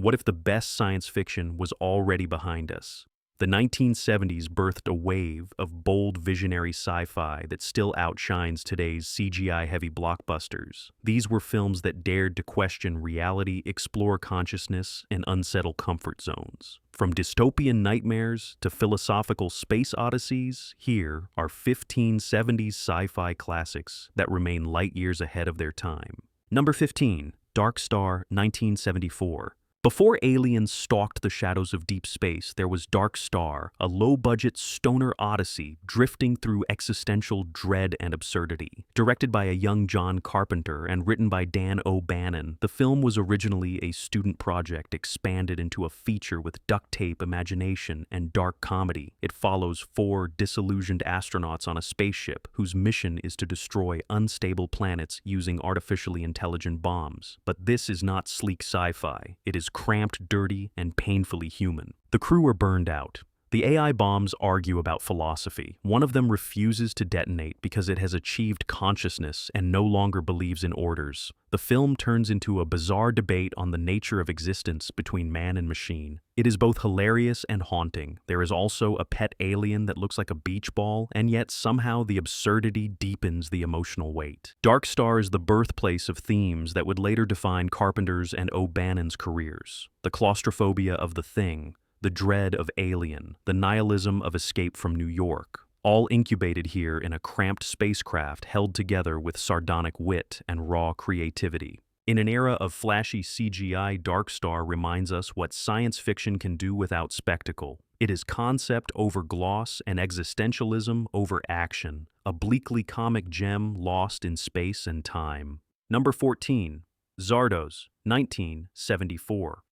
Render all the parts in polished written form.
What if the best science fiction was already behind us? The 1970s birthed a wave of bold visionary sci-fi that still outshines today's CGI-heavy blockbusters. These were films that dared to question reality, explore consciousness, and unsettle comfort zones. From dystopian nightmares to philosophical space odysseys, here are 15 70s sci-fi classics that remain light years ahead of their time. Number 15, Dark Star, 1974. Before aliens stalked the shadows of deep space, there was Dark Star, a low-budget stoner odyssey drifting through existential dread and absurdity. Directed by a young John Carpenter and written by Dan O'Bannon, the film was originally a student project expanded into a feature with duct tape imagination and dark comedy. It follows 4 disillusioned astronauts on a spaceship whose mission is to destroy unstable planets using artificially intelligent bombs. But this is not sleek sci-fi. It is cramped, dirty, and painfully human. The crew are burned out. The AI bombs argue about philosophy. One of them refuses to detonate because it has achieved consciousness and no longer believes in orders. The film turns into a bizarre debate on the nature of existence between man and machine. It is both hilarious and haunting. There is also a pet alien that looks like a beach ball, and yet somehow the absurdity deepens the emotional weight. Dark Star is the birthplace of themes that would later define Carpenter's and O'Bannon's careers. The claustrophobia of The Thing, the dread of Alien, the nihilism of Escape from New York, all incubated here in a cramped spacecraft held together with sardonic wit and raw creativity. In an era of flashy CGI, Dark Star reminds us what science fiction can do without spectacle. It is concept over gloss and existentialism over action, a bleakly comic gem lost in space and time. Number 14, Zardoz, 1974.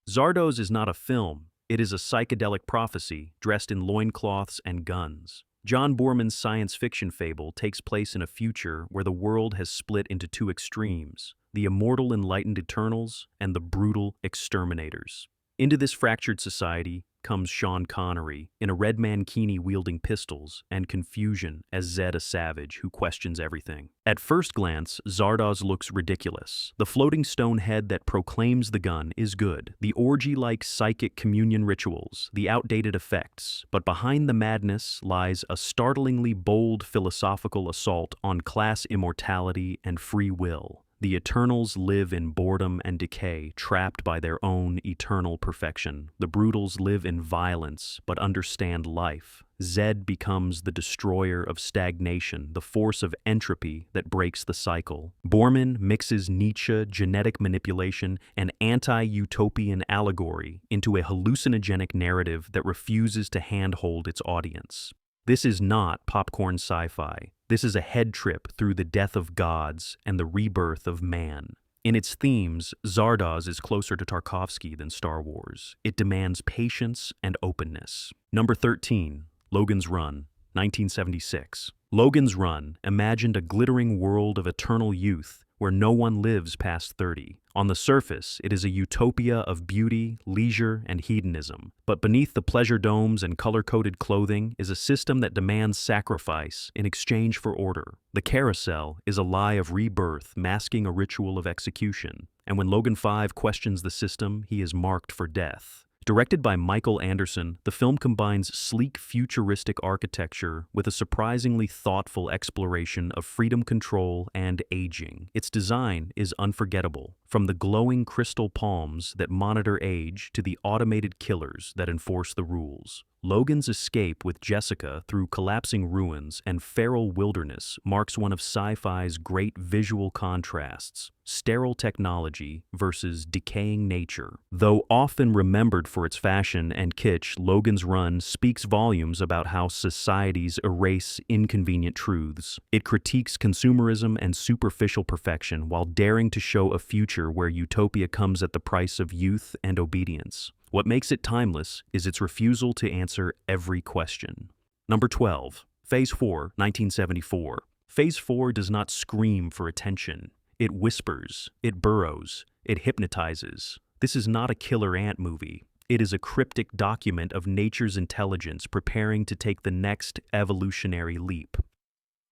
Zardoz is not a film. It is a psychedelic prophecy dressed in loincloths and guns. John Boorman's science fiction fable takes place in a future where the world has split into 2 extremes, the immortal enlightened Eternals and the brutal exterminators. Into this fractured society comes Sean Connery in a red mankini wielding pistols, and confusion as Zed, a savage who questions everything. At first glance, Zardoz looks ridiculous. The floating stone head that proclaims the gun is good, the orgy-like psychic communion rituals, the outdated effects, but behind the madness lies a startlingly bold philosophical assault on class immortality and free will. The Eternals live in boredom and decay, trapped by their own eternal perfection. The Brutals live in violence, but understand life. Zed becomes the destroyer of stagnation, the force of entropy that breaks the cycle. Boorman mixes Nietzsche, genetic manipulation, and anti-utopian allegory into a hallucinogenic narrative that refuses to handhold its audience. This is not popcorn sci-fi. This is a head trip through the death of gods and the rebirth of man. In its themes, Zardoz is closer to Tarkovsky than Star Wars. It demands patience and openness. Number 13, Logan's Run, 1976. Logan's Run imagined a glittering world of eternal youth where no one lives past 30. On the surface, it is a utopia of beauty, leisure, and hedonism. But beneath the pleasure domes and color-coded clothing is a system that demands sacrifice in exchange for order. The carousel is a lie of rebirth masking a ritual of execution. And when Logan 5 questions the system, he is marked for death. Directed by Michael Anderson, the film combines sleek futuristic architecture with a surprisingly thoughtful exploration of freedom control and aging. Its design is unforgettable, from the glowing crystal palms that monitor age to the automated killers that enforce the rules. Logan's escape with Jessica through collapsing ruins and feral wilderness marks one of sci-fi's great visual contrasts: sterile technology versus decaying nature. Though often remembered for its fashion and kitsch, Logan's Run speaks volumes about how societies erase inconvenient truths. It critiques consumerism and superficial perfection while daring to show a future where utopia comes at the price of youth and obedience. What makes it timeless is its refusal to answer every question. Number 12, Phase 4, 1974. Phase 4 does not scream for attention. It whispers, it burrows, it hypnotizes. This is not a killer ant movie. It is a cryptic document of nature's intelligence preparing to take the next evolutionary leap.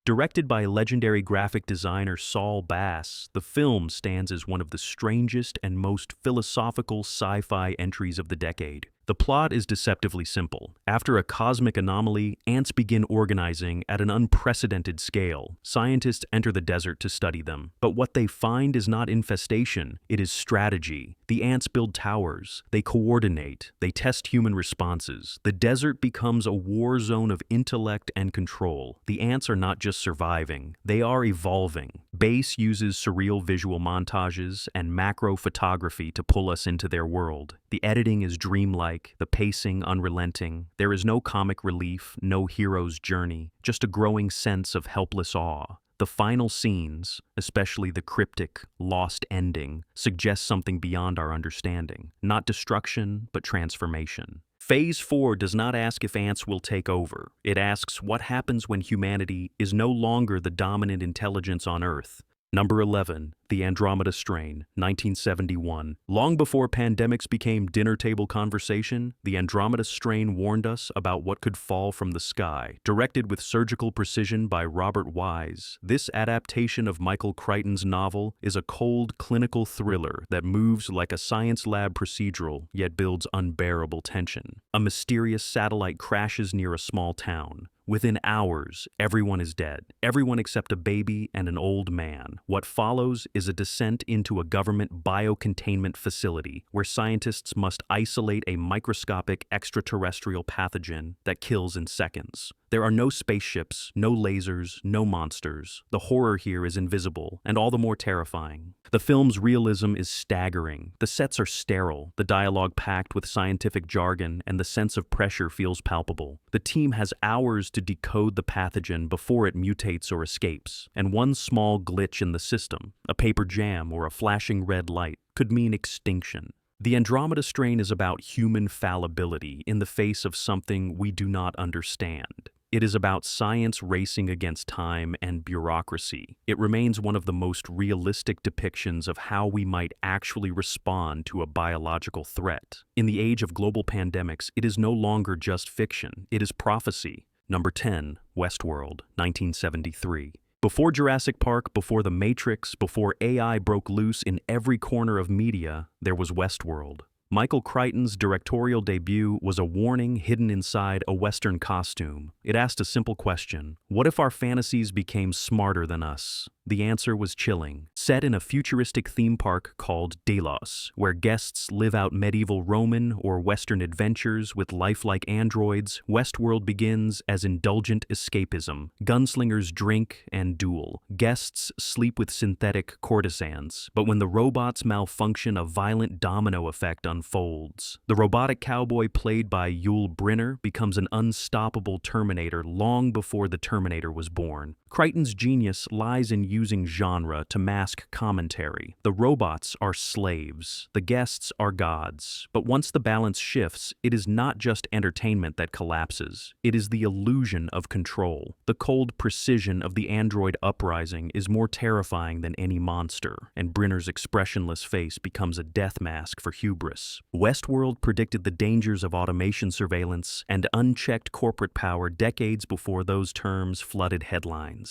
Directed by legendary graphic designer Saul Bass, the film stands as one of the strangest and most philosophical sci-fi entries of the decade. The plot is deceptively simple. After a cosmic anomaly, ants begin organizing at an unprecedented scale. Scientists enter the desert to study them. But what they find is not infestation, it is strategy. The ants build towers, they coordinate, they test human responses. The desert becomes a war zone of intellect and control. The ants are not just surviving, they are evolving. Bass uses surreal visual montages and macro photography to pull us into their world. The editing is dreamlike, the pacing unrelenting. There is no comic relief, no hero's journey, just a growing sense of helpless awe. The final scenes, especially the cryptic, lost ending, suggest something beyond our understanding. Not destruction, but transformation. Phase 4 does not ask if ants will take over. It asks what happens when humanity is no longer the dominant intelligence on Earth. Number 11, The Andromeda Strain, 1971. Long before pandemics became dinner table conversation, the Andromeda Strain warned us about what could fall from the sky. Directed with surgical precision by Robert Wise, this adaptation of Michael Crichton's novel is a cold, clinical thriller that moves like a science lab procedural, yet builds unbearable tension. A mysterious satellite crashes near a small town. Within hours, everyone is dead. Everyone except a baby and an old man. What follows is a descent into a government biocontainment facility where scientists must isolate a microscopic extraterrestrial pathogen that kills in seconds. There are no spaceships, no lasers, no monsters. The horror here is invisible, and all the more terrifying. The film's realism is staggering. The sets are sterile, the dialogue packed with scientific jargon, and the sense of pressure feels palpable. The team has hours to decode the pathogen before it mutates or escapes, and one small glitch in the system, a paper jam or a flashing red light, could mean extinction. The Andromeda Strain is about human fallibility in the face of something we do not understand. It is about science racing against time and bureaucracy. It remains one of the most realistic depictions of how we might actually respond to a biological threat. In the age of global pandemics, it is no longer just fiction, it is prophecy. Number 10, Westworld, 1973. Before Jurassic Park, before The Matrix, before AI broke loose in every corner of media, there was Westworld. Michael Crichton's directorial debut was a warning hidden inside a Western costume. It asked a simple question: what if our fantasies became smarter than us? The answer was chilling. Set in a futuristic theme park called Delos, where guests live out medieval Roman or Western adventures with lifelike androids, Westworld begins as indulgent escapism. Gunslingers drink and duel. Guests sleep with synthetic courtesans. But when the robots malfunction, a violent domino effect unfolds. The robotic cowboy played by Yul Brynner becomes an unstoppable Terminator long before the Terminator was born. Crichton's genius lies in using genre to mask commentary. The robots are slaves. The guests are gods. But once the balance shifts, it is not just entertainment that collapses. It is the illusion of control. The cold precision of the android uprising is more terrifying than any monster, and Brynner's expressionless face becomes a death mask for hubris. Westworld predicted the dangers of automation surveillance and unchecked corporate power decades before those terms flooded headlines.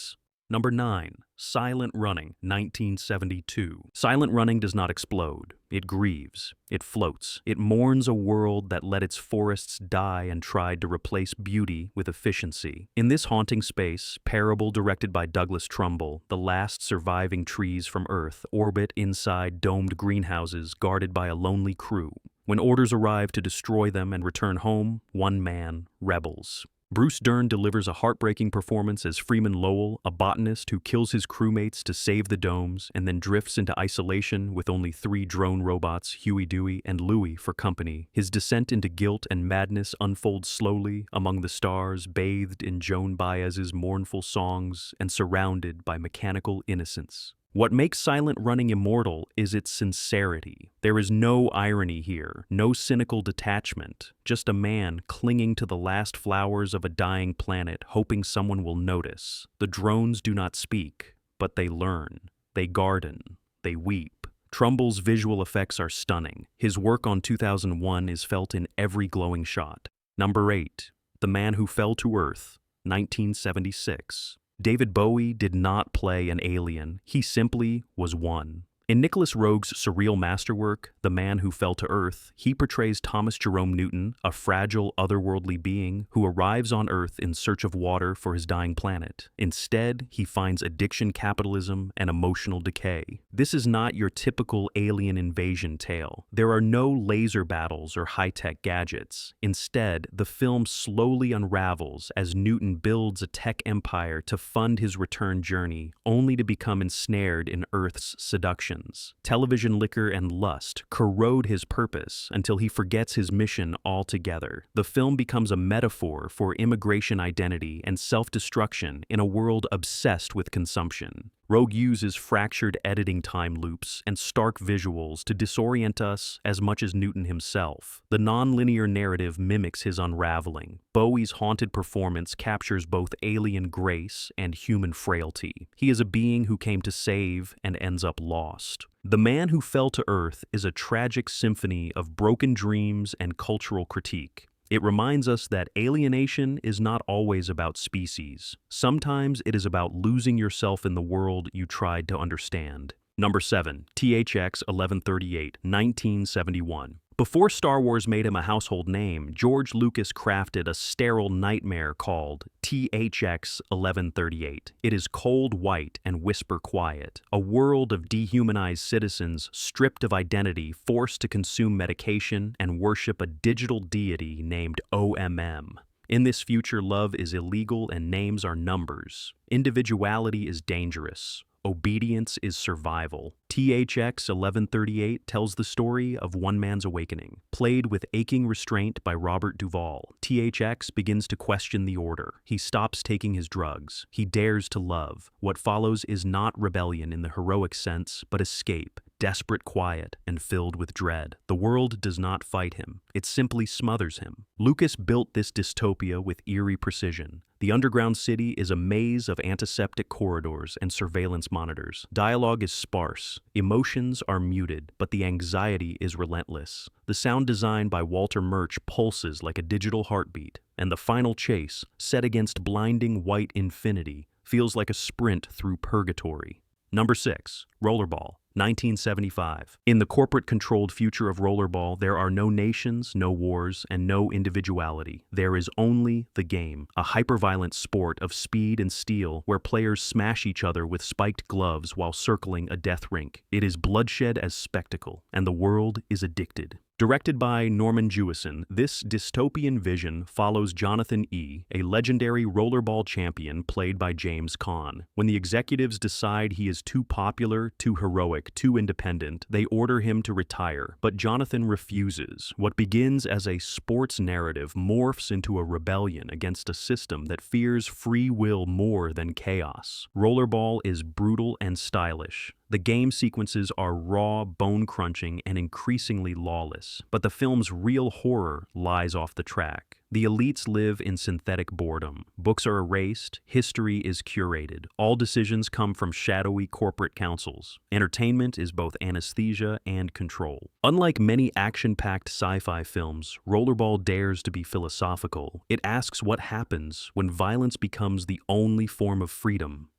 Number 9. Silent Running, 1972. Silent Running does not explode. It grieves. It floats. It mourns a world that let its forests die and tried to replace beauty with efficiency. In this haunting space, Parable directed by Douglas Trumbull, the last surviving trees from Earth orbit inside domed greenhouses guarded by a lonely crew. When orders arrive to destroy them and return home, one man rebels. Bruce Dern delivers a heartbreaking performance as Freeman Lowell, a botanist who kills his crewmates to save the domes and then drifts into isolation with only 3 drone robots, Huey, Dewey, and Louie, for company. His descent into guilt and madness unfolds slowly among the stars, bathed in Joan Baez's mournful songs and surrounded by mechanical innocence. What makes Silent Running immortal is its sincerity. There is no irony here, no cynical detachment, just a man clinging to the last flowers of a dying planet, hoping someone will notice. The drones do not speak, but they learn. They garden. They weep. Trumbull's visual effects are stunning. His work on 2001 is felt in every glowing shot. Number 8. The Man Who Fell to Earth, 1976. David Bowie did not play an alien, he simply was one. In Nicholas Roeg's surreal masterwork, The Man Who Fell to Earth, he portrays Thomas Jerome Newton, a fragile, otherworldly being who arrives on Earth in search of water for his dying planet. Instead, he finds addiction, capitalism, and emotional decay. This is not your typical alien invasion tale. There are no laser battles or high-tech gadgets. Instead, the film slowly unravels as Newton builds a tech empire to fund his return journey, only to become ensnared in Earth's seduction. Television, liquor, and lust corrode his purpose until he forgets his mission altogether. The film becomes a metaphor for immigration identity and self-destruction in a world obsessed with consumption. Roeg uses fractured editing time loops and stark visuals to disorient us as much as Newton himself. The non-linear narrative mimics his unraveling. Bowie's haunted performance captures both alien grace and human frailty. He is a being who came to save and ends up lost. The Man Who Fell to Earth is a tragic symphony of broken dreams and cultural critique. It reminds us that alienation is not always about species. Sometimes it is about losing yourself in the world you tried to understand. Number 7. THX 1138, 1971. Before Star Wars made him a household name, George Lucas crafted a sterile nightmare called THX 1138. It is cold white and whisper quiet, a world of dehumanized citizens stripped of identity, forced to consume medication and worship a digital deity named OMM. In this future, love is illegal and names are numbers. Individuality is dangerous. Obedience is survival. THX 1138 tells the story of one man's awakening. Played with aching restraint by Robert Duvall, THX begins to question the order. He stops taking his drugs. He dares to love. What follows is not rebellion in the heroic sense, but escape, desperate quiet, and filled with dread. The world does not fight him. It simply smothers him. Lucas built this dystopia with eerie precision. The underground city is a maze of antiseptic corridors and surveillance monitors. Dialogue is sparse. Emotions are muted, but the anxiety is relentless. The sound design by Walter Murch pulses like a digital heartbeat, and the final chase, set against blinding white infinity, feels like a sprint through purgatory. Number 6. Rollerball, 1975. In the corporate-controlled future of Rollerball, there are no nations, no wars, and no individuality. There is only the game, a hyper-violent sport of speed and steel where players smash each other with spiked gloves while circling a death rink. It is bloodshed as spectacle, and the world is addicted. Directed by Norman Jewison, this dystopian vision follows Jonathan E., a legendary rollerball champion played by James Caan. When the executives decide he is too popular, too heroic, too independent, they order him to retire, but Jonathan refuses. What begins as a sports narrative morphs into a rebellion against a system that fears free will more than chaos. Rollerball is brutal and stylish. The game sequences are raw, bone-crunching, and increasingly lawless, but the film's real horror lies off the track. The elites live in synthetic boredom. Books are erased, history is curated. All decisions come from shadowy corporate councils. Entertainment is both anesthesia and control. Unlike many action-packed sci-fi films, Rollerball dares to be philosophical. It asks what happens when violence becomes the only form of freedom.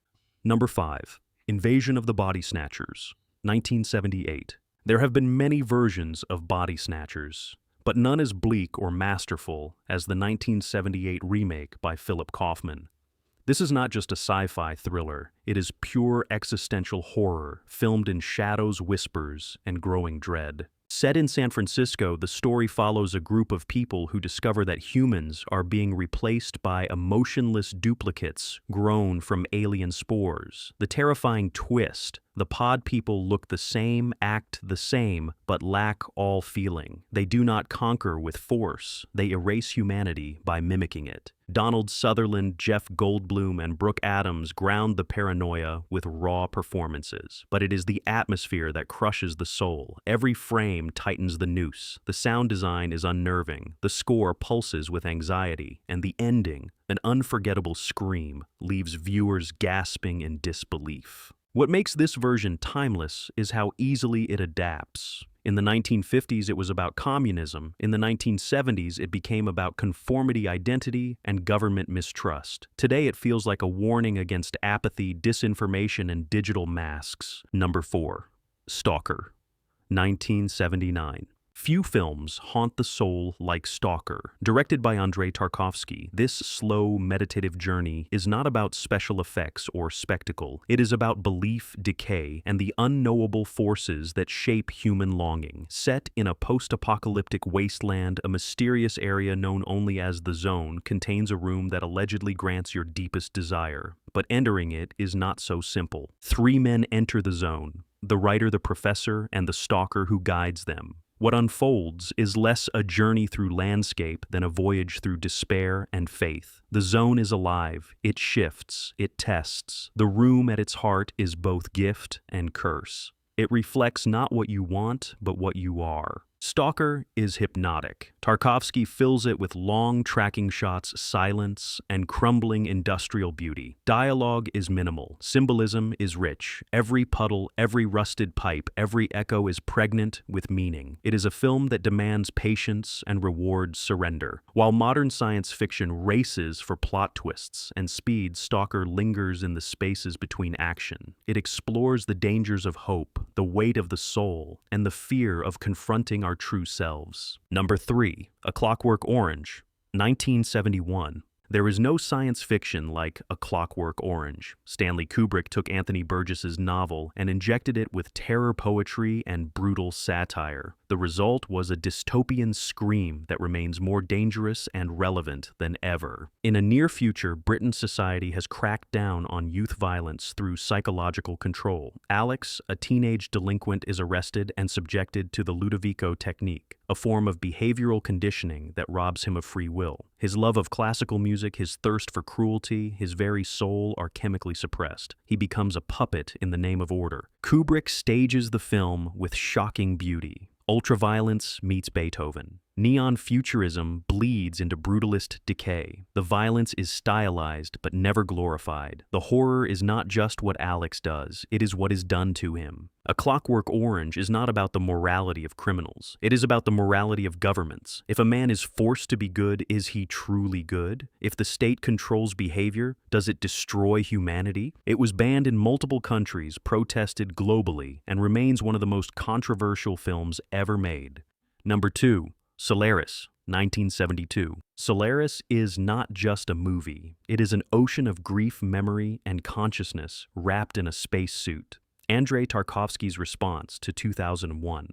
Number 5. Invasion of the Body Snatchers, 1978. There have been many versions of Body Snatchers, but none as bleak or masterful as the 1978 remake by Philip Kaufman. This is not just a sci-fi thriller, it is pure existential horror, filmed in shadows, whispers, and growing dread. Set in San Francisco, the story follows a group of people who discover that humans are being replaced by emotionless duplicates grown from alien spores. The terrifying twist: the pod people look the same, act the same, but lack all feeling. They do not conquer with force, they erase humanity by mimicking it. Donald Sutherland, Jeff Goldblum, and Brooke Adams ground the paranoia with raw performances. But it is the atmosphere that crushes the soul. Every frame tightens the noose. The sound design is unnerving. The score pulses with anxiety. And the ending, an unforgettable scream, leaves viewers gasping in disbelief. What makes this version timeless is how easily it adapts. In the 1950s, it was about communism. In the 1970s, it became about conformity identity and government mistrust. Today, it feels like a warning against apathy, disinformation, and digital masks. Number 4. Stalker, 1979. Few films haunt the soul like Stalker. Directed by Andrei Tarkovsky, this slow, meditative journey is not about special effects or spectacle. It is about belief, decay, and the unknowable forces that shape human longing. Set in a post-apocalyptic wasteland, a mysterious area known only as the Zone contains a room that allegedly grants your deepest desire. But entering it is not so simple. 3 men enter the Zone: the writer, the professor, and the stalker who guides them. What unfolds is less a journey through landscape than a voyage through despair and faith. The Zone is alive, it shifts, it tests. The room at its heart is both gift and curse. It reflects not what you want, but what you are. Stalker is hypnotic. Tarkovsky fills it with long tracking shots, silence, and crumbling industrial beauty. Dialogue is minimal. Symbolism is rich. Every puddle, every rusted pipe, every echo is pregnant with meaning. It is a film that demands patience and rewards surrender. While modern science fiction races for plot twists and speed, Stalker lingers in the spaces between action. It explores the dangers of hope, the weight of the soul, and the fear of confronting our true selves. Number 3. A Clockwork Orange, 1971. There is no science fiction like A Clockwork Orange. Stanley Kubrick took Anthony Burgess's novel and injected it with terror poetry and brutal satire. The result was a dystopian scream that remains more dangerous and relevant than ever. In a near future, Britain's society has cracked down on youth violence through psychological control. Alex, a teenage delinquent, is arrested and subjected to the Ludovico technique, a form of behavioral conditioning that robs him of free will. His love of classical music, his thirst for cruelty, his very soul are chemically suppressed. He becomes a puppet in the name of order. Kubrick stages the film with shocking beauty. Ultraviolence meets Beethoven. Neon futurism bleeds into brutalist decay. The violence is stylized but never glorified. The horror is not just what Alex does, it is what is done to him. A Clockwork Orange is not about the morality of criminals. It is about the morality of governments. If a man is forced to be good, is he truly good? If the state controls behavior, does it destroy humanity? It was banned in multiple countries, protested globally, and remains one of the most controversial films ever made. Number 2. Solaris, 1972. Solaris is not just a movie. It is an ocean of grief, memory, and consciousness wrapped in a spacesuit. Andrei Tarkovsky's response to 2001.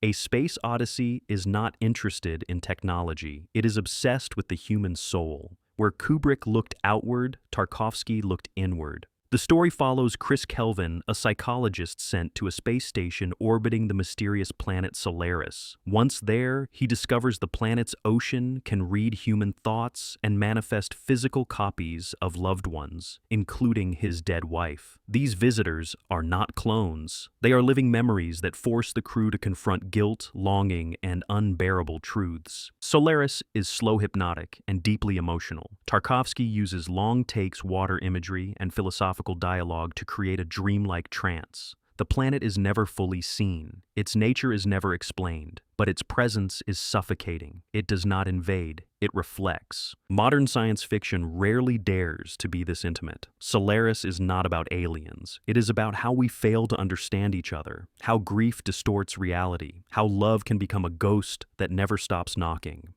A space odyssey is not interested in technology. It is obsessed with the human soul. Where Kubrick looked outward, Tarkovsky looked inward. The story follows Chris Kelvin, a psychologist sent to a space station orbiting the mysterious planet Solaris. Once there, he discovers the planet's ocean can read human thoughts and manifest physical copies of loved ones, including his dead wife. These visitors are not clones. They are living memories that force the crew to confront guilt, longing, and unbearable truths. Solaris is slow hypnotic and deeply emotional. Tarkovsky uses long takes, water imagery, and philosophical dialogue to create a dreamlike trance. The planet is never fully seen. Its nature is never explained, but its presence is suffocating. It does not invade, it reflects. Modern science fiction rarely dares to be this intimate. Solaris is not about aliens. It is about how we fail to understand each other, how grief distorts reality, how love can become a ghost that never stops knocking.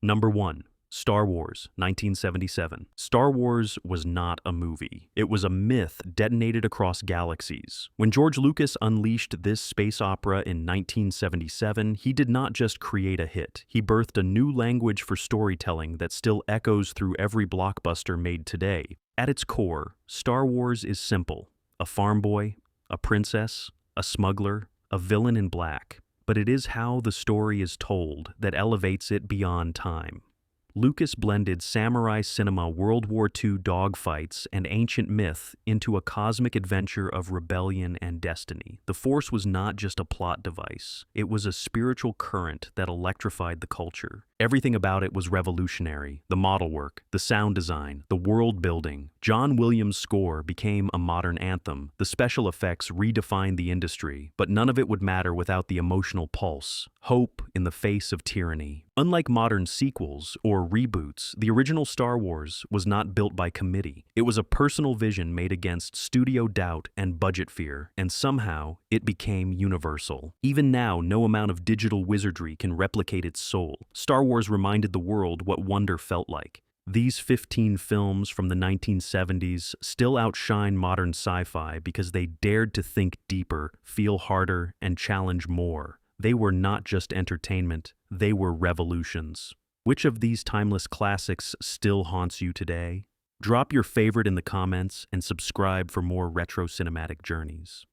Number 1. Star Wars, 1977. Star Wars was not a movie. It was a myth detonated across galaxies. When George Lucas unleashed this space opera in 1977, he did not just create a hit. He birthed a new language for storytelling that still echoes through every blockbuster made today. At its core, Star Wars is simple. A farm boy, a princess, a smuggler, a villain in black. But it is how the story is told that elevates it beyond time. Lucas blended samurai cinema, World War II dogfights, and ancient myth into a cosmic adventure of rebellion and destiny. The Force was not just a plot device. It was a spiritual current that electrified the culture. Everything about it was revolutionary. The model work, the sound design, the world building. John Williams' score became a modern anthem. The special effects redefined the industry, but none of it would matter without the emotional pulse, hope in the face of tyranny. Unlike modern sequels or reboots, the original Star Wars was not built by committee. It was a personal vision made against studio doubt and budget fear, and somehow it became universal. Even now, no amount of digital wizardry can replicate its soul. Star Wars reminded the world what wonder felt like. These 15 films from the 1970s still outshine modern sci-fi because they dared to think deeper, feel harder, and challenge more. They were not just entertainment, they were revolutions. Which of these timeless classics still haunts you today? Drop your favorite in the comments and subscribe for more retro cinematic journeys.